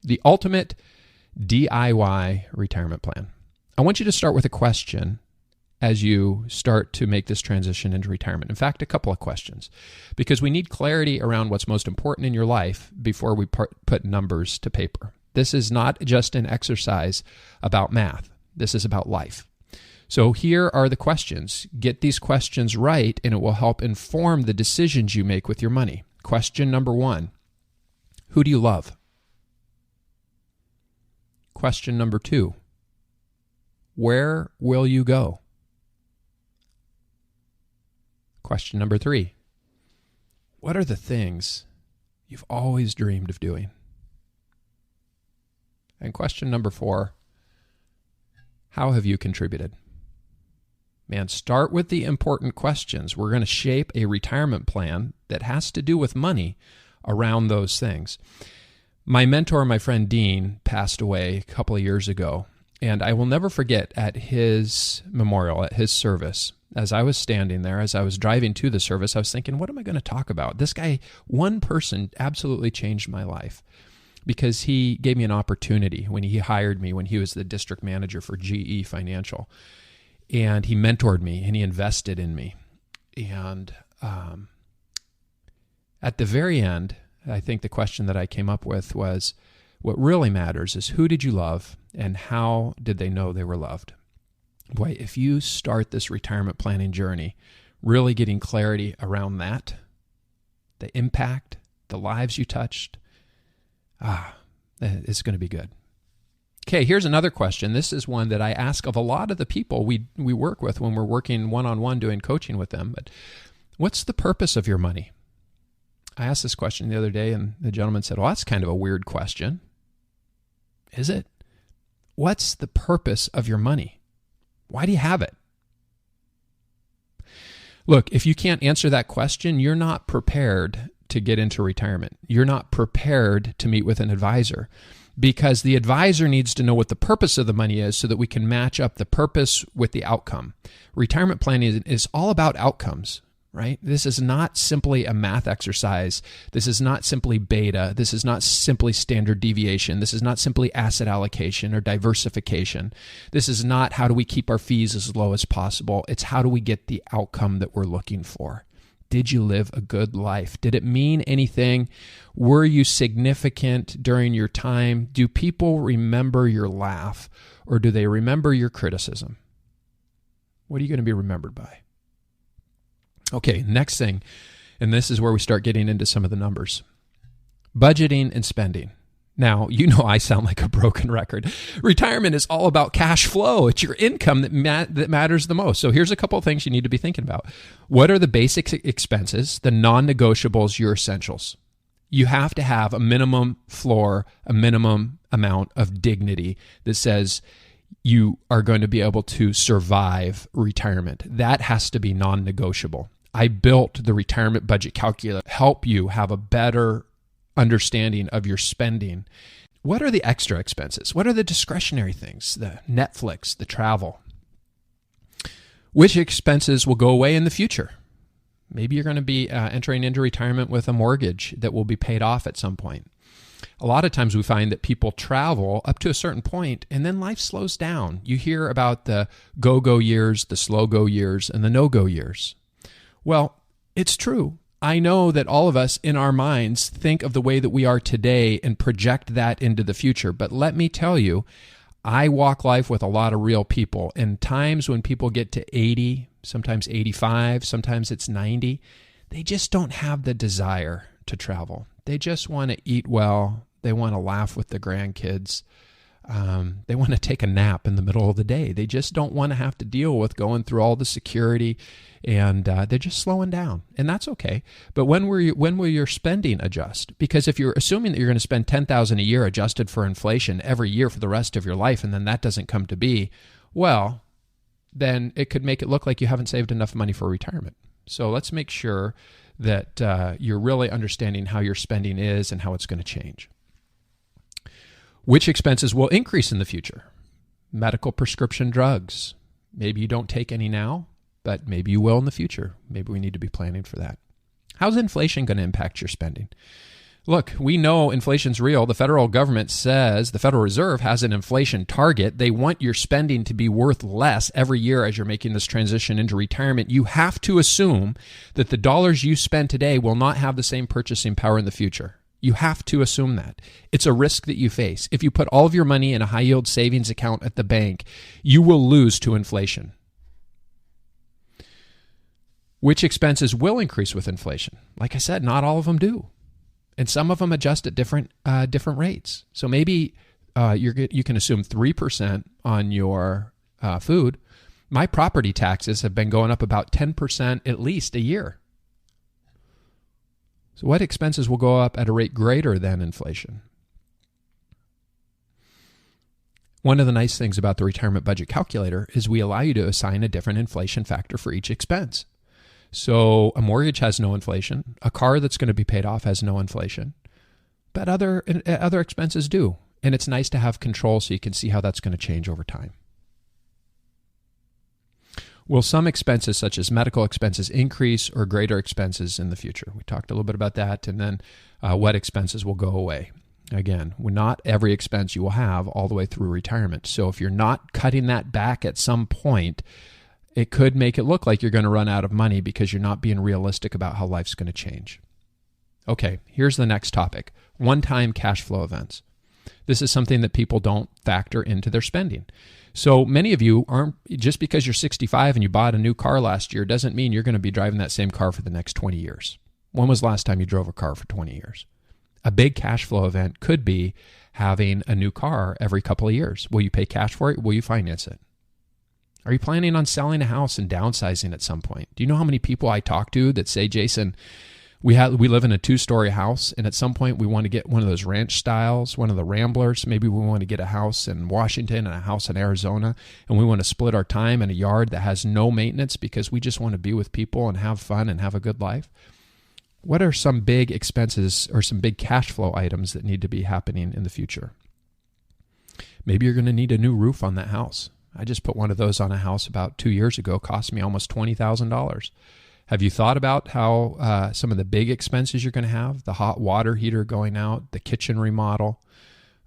The ultimate DIY retirement plan. I want you to start with a question as you start to make this transition into retirement. In fact, a couple of questions, because we need clarity around what's most important in your life before we put numbers to paper. This is not just an exercise about math. This is about life. So here are the questions. Get these questions right, and it will help inform the decisions you make with your money. Question number 1, who do you love? Question number 2, where will you go? Question number 3, what are the things you've always dreamed of doing? And question number 4, how have you contributed? Man, start with the important questions. We're going to shape a retirement plan that has to do with money around those things. My mentor, my friend Dean, passed away a couple of years ago, and I will never forget at his memorial, at his service, as I was standing there, as I was driving to the service, I was thinking, what am I going to talk about? This guy, one person, absolutely changed my life because he gave me an opportunity when he hired me, when he was the district manager for GE Financial. And he mentored me and he invested in me. And at the very end, I think the question that I came up with was, what really matters is who did you love and how did they know they were loved? Boy, if you start this retirement planning journey, really getting clarity around that, the impact, the lives you touched, it's going to be good. Okay, here's another question. This is one that I ask of a lot of the people we work with when we're working one-on-one doing coaching with them. But what's the purpose of your money? I asked this question the other day, and the gentleman said, well, that's kind of a weird question. Is it? What's the purpose of your money? Why do you have it? Look, if you can't answer that question, you're not prepared to get into retirement. You're not prepared to meet with an advisor, because the advisor needs to know what the purpose of the money is so that we can match up the purpose with the outcome. Retirement planning is all about outcomes, right? This is not simply a math exercise. This is not simply beta. This is not simply standard deviation. This is not simply asset allocation or diversification. This is not how do we keep our fees as low as possible. It's how do we get the outcome that we're looking for. Did you live a good life? Did it mean anything? Were you significant during your time? Do people remember your laugh, or do they remember your criticism? What are you going to be remembered by? Okay, next thing, and this is where we start getting into some of the numbers. Budgeting and spending. Now, you know I sound like a broken record. Retirement is all about cash flow. It's your income that matters the most. So here's a couple of things you need to be thinking about. What are the basic expenses, the non-negotiables, your essentials? You have to have a minimum floor, a minimum amount of dignity that says you are going to be able to survive retirement. That has to be non-negotiable. I built the retirement budget calculator to help you have a better understanding of your spending. What are the extra expenses? What are the discretionary things? The Netflix, the travel. Which expenses will go away in the future? Maybe you're going to be entering into retirement with a mortgage that will be paid off at some point. A lot of times we find that people travel up to a certain point and then life slows down. You hear about the go-go years, the slow-go years, and the no-go years. Well, it's true. I know that all of us in our minds think of the way that we are today and project that into the future. But let me tell you, I walk life with a lot of real people. And times when people get to 80, sometimes 85, sometimes it's 90, they just don't have the desire to travel. They just want to eat well. They want to laugh with the grandkids. They want to take a nap in the middle of the day. They just don't want to have to deal with going through all the security, and they're just slowing down, and that's okay. But when will your spending adjust? Because if you're assuming that you're going to spend $10,000 a year adjusted for inflation every year for the rest of your life, and then that doesn't come to be, well, then it could make it look like you haven't saved enough money for retirement. So let's make sure that you're really understanding how your spending is and how it's going to change. Which expenses will increase in the future? Medical prescription drugs. Maybe you don't take any now, but maybe you will in the future. Maybe we need to be planning for that. How's inflation going to impact your spending? Look, we know inflation's real. The federal government says, the Federal Reserve has an inflation target. They want your spending to be worth less every year as you're making this transition into retirement. You have to assume that the dollars you spend today will not have the same purchasing power in the future. You have to assume that. It's a risk that you face. If you put all of your money in a high-yield savings account at the bank, you will lose to inflation. Which expenses will increase with inflation? Like I said, not all of them do. And some of them adjust at different rates. So maybe you can assume 3% on your food. My property taxes have been going up about 10% at least a year. So what expenses will go up at a rate greater than inflation? One of the nice things about the retirement budget calculator is we allow you to assign a different inflation factor for each expense. So a mortgage has no inflation. A car that's going to be paid off has no inflation. But other expenses do. And it's nice to have control so you can see how that's going to change over time. Will some expenses, such as medical expenses, increase or greater expenses in the future? We talked a little bit about that. And then what expenses will go away? Again, not every expense you will have all the way through retirement. So if you're not cutting that back at some point, it could make it look like you're going to run out of money because you're not being realistic about how life's going to change. Okay, here's the next topic. One-time cash flow events. This is something that people don't factor into their spending. So many of you aren't, just because you're 65 and you bought a new car last year doesn't mean you're going to be driving that same car for the next 20 years. When was the last time you drove a car for 20 years? A big cash flow event could be having a new car every couple of years. Will you pay cash for it? Will you finance it? Are you planning on selling a house and downsizing at some point? Do you know how many people I talk to that say, Jason, we live in a 2-story house, and at some point we want to get one of those ranch styles, one of the Ramblers. Maybe we want to get a house in Washington and a house in Arizona, and we want to split our time in a yard that has no maintenance because we just want to be with people and have fun and have a good life. What are some big expenses or some big cash flow items that need to be happening in the future? Maybe you're going to need a new roof on that house. I just put one of those on a house about 2 years ago. Cost me almost $20,000. Have you thought about how some of the big expenses you're going to have? The hot water heater going out, the kitchen remodel,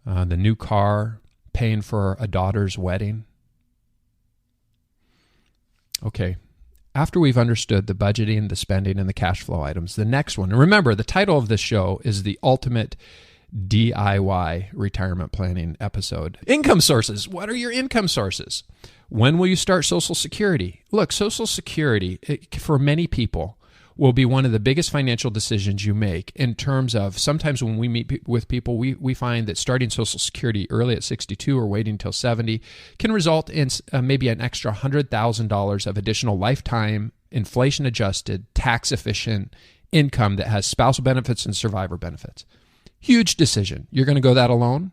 the new car, paying for a daughter's wedding. Okay, after we've understood the budgeting, the spending, and the cash flow items, the next one, and remember, the title of this show is The Ultimate DIY Retirement Planning Episode. Income sources. What are your income sources? When will you start Social Security? Look, Social Security, for many people, will be one of the biggest financial decisions you make in terms of sometimes when we meet with people, we find that starting Social Security early at 62 or waiting until 70 can result in maybe an extra $100,000 of additional lifetime, inflation-adjusted, tax-efficient income that has spousal benefits and survivor benefits. Huge decision. You're going to go that alone?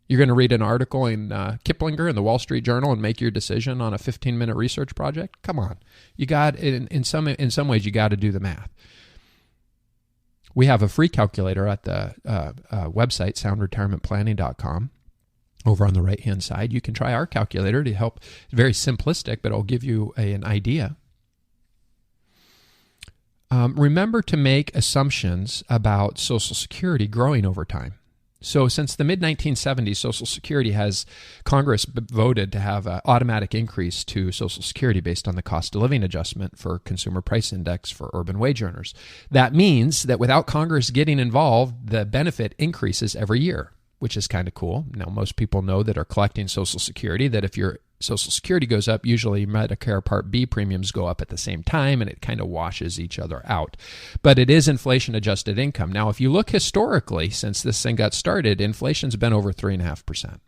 You're going to read an article in Kiplinger in the Wall Street Journal and make your decision on a 15-minute research project? Come on. You got in some ways you got to do the math. We have a free calculator at the website soundretirementplanning.com. Over on the right-hand side, you can try our calculator to help. It's very simplistic, but it'll give you an idea. Remember to make assumptions about Social Security growing over time. So since the mid-1970s, Social Security Congress voted to have an automatic increase to Social Security based on the cost of living adjustment for Consumer Price Index for urban wage earners. That means that without Congress getting involved, the benefit increases every year, which is kind of cool. Now, most people know that are collecting Social Security that if your Social Security goes up, usually Medicare Part B premiums go up at the same time, and it kind of washes each other out. But it is inflation-adjusted income. Now, if you look historically, since this thing got started, inflation's been over 3.5%.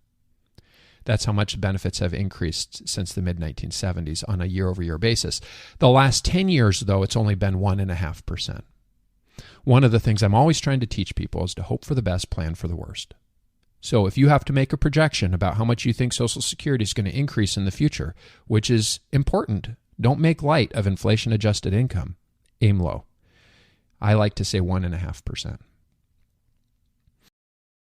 That's how much benefits have increased since the mid-1970s on a year-over-year basis. The last 10 years, though, it's only been 1.5%. One of the things I'm always trying to teach people is to hope for the best, plan for the worst. So if you have to make a projection about how much you think Social Security is going to increase in the future, which is important, don't make light of inflation-adjusted income. Aim low. I like to say 1.5%.